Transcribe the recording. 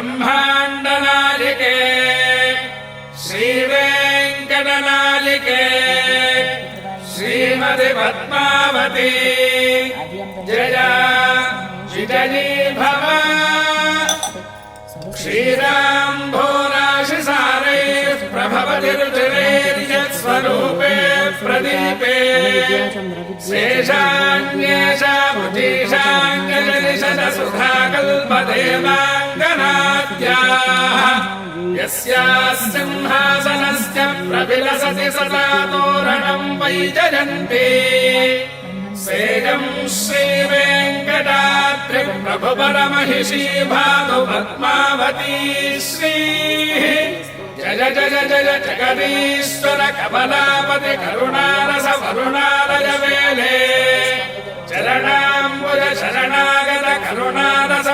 ब्रह्माण्डनायिके श्रीवेङ्कटनायिके श्रीमति पद्मावती जया विजयी भव श्रीराम्भोराशिसारैः प्रभवतिर्जरेर्यत्स्वरूपे प्रदीपे शेषान्येषा भुजीषाङ्गजनिषदसुधाकल्पदेवाङ्गनाद्याः यस्याः सिंहासनस्य प्रविलसति सदा तोरणं वैजयन्ती सेयं श्रीवेङ्कटाद्रिप्रभुवरमहिषी भानु पद्मावती श्रीः जय जय जय जगदीश्वर कमलापति करुणारस वरुणालय वेले चरणाम्बुज शरणागत करुणारस